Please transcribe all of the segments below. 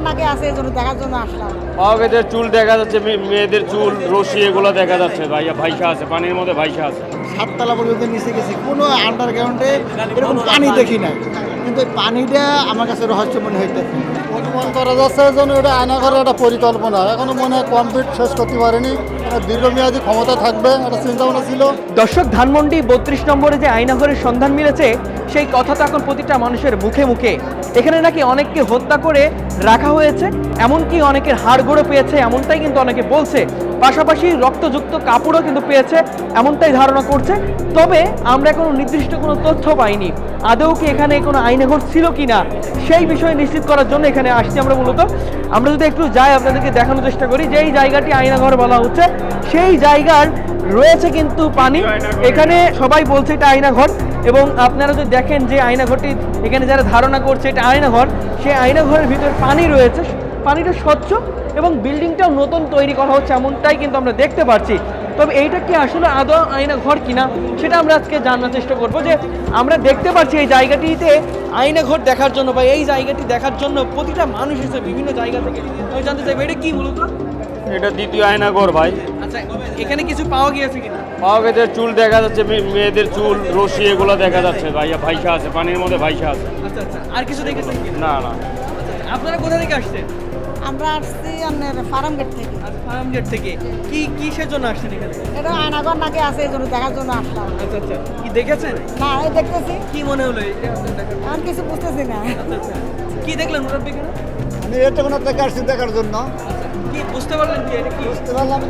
আয়নাঘর নাকি আছে, এই জন্য দেখার জন্য আসলাম। পাওয়াগেদের চুল দেখা যাচ্ছে, মেয়েদের চুল, রশি এগুলো দেখা যাচ্ছে। ভাইয়া ভাইসা আছে, পানির মধ্যে ভাইসা আছে। 7 তলা পর্যন্ত নিচে গেছি, কোনো আন্ডারগ্রাউন্ডে এরকম পানি দেখি নাই, কিন্তু এই পানিটা আমার কাছে রহস্য মনে হইতেছে। অনুমান করা যাচ্ছে যেন এটা আয়নাঘরের একটা পরিকল্পনা, এখনো মনে হয় কমপ্লিট শেষ করতে পারেনি, দীর্ঘমেয়াদী ক্ষমতা থাকবে একটা চিন্তা ভাবনা ছিল। দর্শক, ধানমন্ডি 32 নম্বরে যে আয়নাঘরের সন্ধান মিলেছে সেই কথা তো এখন প্রতিটা মানুষের মুখে মুখে। এখানে নাকি অনেককে হত্যা করে রাখা হয়েছে, এমনকি অনেকের হাড়গোড়ও পেয়েছে, এমনটাই কিন্তু অনেকে বলছে। পাশাপাশি রক্তযুক্ত কাপড়ও কিন্তু পেয়েছে, এমনটাই ধারণা করছে। তবে আমরা কোনো নির্দিষ্ট কোনো তথ্য পাইনি আদৌ কি এখানে কোনো আয়নাঘর ছিল কি না সেই বিষয়ে নিশ্চিত করার জন্য এখানে আসছি আমরা মূলত। আমরা যদি একটু যাই আপনাদেরকে দেখানোর চেষ্টা করি যে এই জায়গাটি আয়নাঘর বলা হচ্ছে, সেই জায়গার রয়েছে কিন্তু পানি। এখানে সবাই বলছে এটা আয়নাঘর, এবং আপনারা যদি দেখেন যে আয়নাঘরটি এখানে যারা ধারণা করছে এটা আয়নাঘর, সেই আয়নাঘরের ভিতরে পানি রয়েছে, পানিটা স্বচ্ছ এবং বিল্ডিংটাও নতুন তৈরি করা হচ্ছে এমনটাই কিন্তু আমরা দেখতে পাচ্ছি। তবে এইটা কি আসলে আদৌ আয়নাঘর কিনা সেটা আমরা আজকে জানার চেষ্টা করব। যে আমরা দেখতে পাচ্ছি এই জায়গাটিতে আয়নাঘর দেখার জন্য বা এই জায়গাটি দেখার জন্য প্রতিটা মানুষ এসে বিভিন্ন জায়গা থেকে। আমি জানতে চাইবো এটা কি মূলত? এটা দ্বিতীয় আয়নাঘর ভাই। আচ্ছা, এখানে কিছু পাওয়া গিয়েছে কিনা? পাওয়াগেদের চুল দেখা যাচ্ছে, মেয়েদের চুল, রশি এগুলো দেখা যাচ্ছে। ভাইয়া ভাইসা আছে, পানির মধ্যে ভাইসা আছে। আচ্ছা আচ্ছা, আর কিছু দেখেছেন কি? না না। আপনারা কোথা থেকে আসছেন? আমরা আসছি আপনার ফার্ম গেট থেকে। আচ্ছা, ফার্ম গেট থেকে। কি কিসের জন্য আসছেন এখানে? এটা আয়নাঘর নাকি আছে, এই জন্য দেখার জন্য আসলাম। আচ্ছা আচ্ছা, কি দেখেছেন? না, এই দেখতেছি, কি মনে হলো এটা আপনার দেখার পর? আমি কিছু বুঝতেছি না। আচ্ছা আচ্ছা, কি দেখলেন মুরব্বী এখানে? আমি এটা কোনো থেকে আসছি দেখার জন্য, আচ্ছা, কি বুঝতে পারলেন কি এটা কি? বুঝতে পারলাম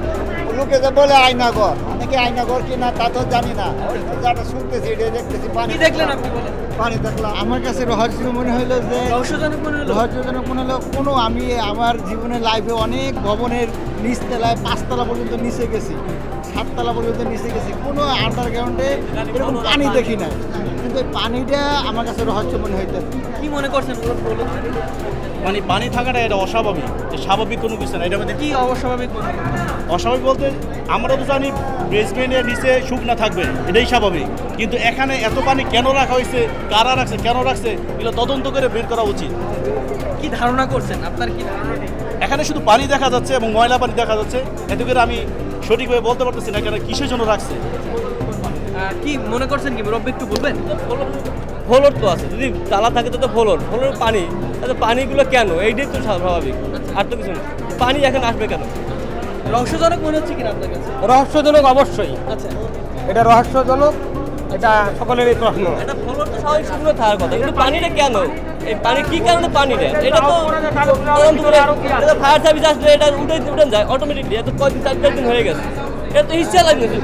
লোকে যে বলে আয়নাঘর, অনেকে আয়নাঘর কিনা তা তো জানি না, যাটা শুনতেছি এটা দেখতেছি। কি দেখলেন আপনি বলেন? পানি দেখলাম, আমার কাছে রহস্য মনে হইলো যে রহস্যজনক মনে হলো? রহস্যজনক মনে হলো কোনো, আমি আমার জীবনের লাইফে অনেক ভবনের নিচতলায় 5 তলা পর্যন্ত নিচে গেছি, 7 তলা পর্যন্ত নিচে গেছি, কোনো আন্ডারগ্রাউন্ডে এরকম পানি দেখি নাই, কিন্তু এই পানিটা আমার কাছে রহস্য মনে হইতেছে। কি মনে করছেন বলুন? মানে পানি থাকাটা এটা অস্বাভাবিক, যে স্বাভাবিক কোনো কিছু না। এটার মধ্যে কি অস্বাভাবিক মনে হয়? অস্বাভাবিক বলতে আমরা তো জানি বেসমেন্টের নিচে শুকনা থাকবে, এটাই স্বাভাবিক, কিন্তু এখানে এত পানি কেন রাখা হয়েছে, কারা রাখছে, কেন রাখছে, এগুলো তদন্ত করে বের করা উচিত। কি ধারণা করছেন, আপনার কি ধারণা? এখানে শুধু পানি দেখা যাচ্ছে এবং ময়লা পানি দেখা যাচ্ছে, এতে করে আমি সঠিকভাবে বলতে পারতেছি না এখানে কিসের জন্য রাখছে। কি মনে করছেন কি মুরব্বী একটু বলবেন? ফ্লোর তো আছে, যদি তালা থাকে তো ফ্লোর পানি, তাহলে পানিগুলো কেন? এইটাই তো স্বাভাবিক, আর তো কিছু না। পানি এখন আসবে কেন? রহস্যজনক মনে হচ্ছে কিনা আপনার কাছে? রহস্যজনক অবশ্যই, আচ্ছা, এটা রহস্যজনক, এটা সকলেরই প্রশ্ন। এটা ফ্লোর তো স্বাভাবিক শুকনো থাকার কথা, কিন্তু পানিটা কেন? এই পানি কি কারণে পানি দেয় এটা তো ফায়ার সার্ভিস আসলে এটা উঠে যায় অটোমেটিকলি। এত কয়দিন 4-5 দিন হয়ে গেছে, এটা তো ইচ্ছা লাগবে।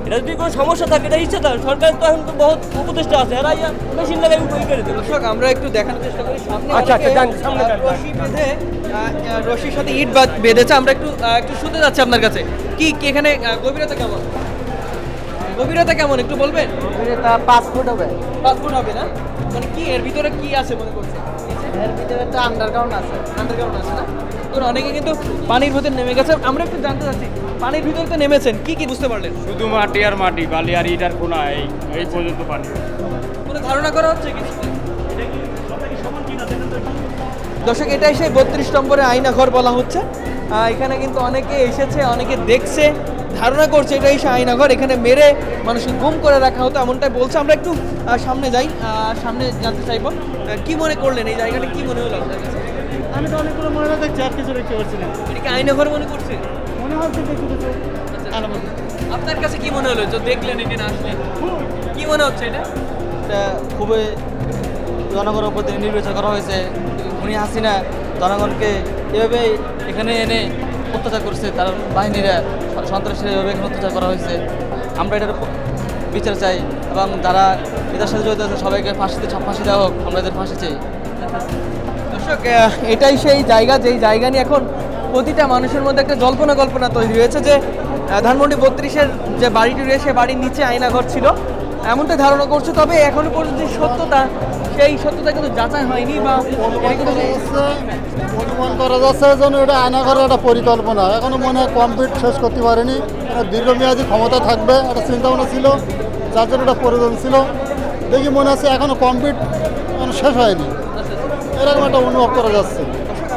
এটা যদি কোনো সমস্যা থাকে এটা ইচ্ছা থাকে, সরকার তো এখন তো বহুত উপদেষ্টা আছে, এরা মেশিন লাগাই উঠে করে দেবে। দর্শক, আমরা একটু দেখানোর চেষ্টা করি সামনে। আচ্ছা, আচ্ছা, যান, সামনে যান। রশি বেঁধে রশির সাথে ইট বেঁধেছে। আমরা একটু একটু শুনতে যাচ্ছি আপনার কাছে। কি কি এখানে গভীরতা কেমন? গভীরতা কেমন একটু বলবেন? 5 ফুট হবে, 5 ফুট হবে না? মানে কি এর ভিতরে কি আছে মনে করছেন? এর ভিতরে একটা আন্ডারগ্রাউন্ড আছে। আন্ডারগ্রাউন্ড আছে না? তো অনেকে কিন্তু পানির ভিতরে নেমে গেছে। আমরা একটু জানতে চাচ্ছি, পানির ভিতরে তো নেমেছেন, কি কি বুঝতে পারলেন? শুধু মাটি আর মাটি, বালি আর ইটার কোনা, এই পর্যন্ত পানি। কোনো ধারণা করা হচ্ছে কিছু? দর্শক, এটাই সেই 32 নম্বরে আয়নাঘর বলা হচ্ছে। এখানে কিন্তু অনেকে এসেছে, অনেকে দেখছে, ধারণা করছে এটাই সেই আয়নাঘর। এখানে মেরে মানুষকে গুম করে রাখা হতো এমনটাই বলছে। আমরা একটু সামনে যাই, সামনে জানতে চাইবো কি মনে করলেন, এই জায়গাটা কি মনে হলো আপনার কাছে? আমি তো অনেকগুলো মহিলা দেখছি, আর কিছু দেখতে পাচ্ছি না, এটা কি আয়নাঘর মনে করছে? মনে হচ্ছে কিছু কিছু। আপনার কাছে কি মনে হলো যে দেখলেন এখানে আসলেন, কি মনে হচ্ছে এটা? এটা খুবই জনগণের উপর নির্বিচার করা হয়েছে। উনি হাসিনা জনগণকে এভাবে এখানে এনে অত্যাচার করছে, তার বাহিনীরা সন্ত্রাসীরা এভাবে এখানে অত্যাচার করা হয়েছে। আমরা এটার বিচার চাই, এবং যারা এটার সাথে জড়িত আছে সবাইকে ফাঁসি দেওয়া হোক, আমরা এদের ফাঁসি চাই। দর্শক, এটাই সেই জায়গা যেই জায়গা নিয়ে এখন প্রতিটা মানুষের মধ্যে একটা কল্পনা তৈরি হয়েছে যে ধানমন্ডি 32-এর যে বাড়িটি রয়েছে সে বাড়ির নিচে আয়নাঘর ছিল এমনটাই ধারণা করছে। তবে এখনো পর্যন্ত যে সত্যতা, সেই সত্যতা কিন্তু যাচাই হয়নি বা অনুমান করা যাচ্ছে যেন এটা আয়নাঘরের একটা পরিকল্পনা, এখনো মনে হয় কমপ্লিট শেষ করতে পারেনি, দীর্ঘমেয়াদী ক্ষমতা থাকবে একটা চিন্তা ভাবনা ছিল, যার জন্য এটা প্রয়োজন ছিল। দেখি মনে হচ্ছে এখনো কমপ্লিট শেষ হয়নি, এরকম একটা অনুভব করা যাচ্ছে।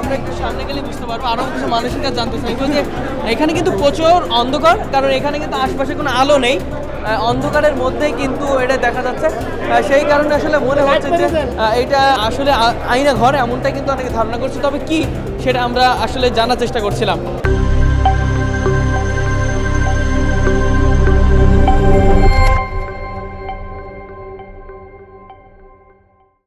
আমরা একটু সামনে গেলে বুঝতে পারবো। আরও কিছু মানুষের কাছে জানতে চাইবো যে এখানে কিন্তু প্রচুর অন্ধকার, কারণ এখানে কিন্তু আশপাশে কোনো আলো নেই, অন্ধকারের মধ্যেই কিন্তু এটা দেখা যাচ্ছে। সেই কারণে আসলে মনে হচ্ছে যে এটা আসলে আয়না ঘর, এমনটাই কিন্তু অনেকে ধারণা করছে। তবে কি সেটা আমরা আসলে জানার চেষ্টা করছিলাম।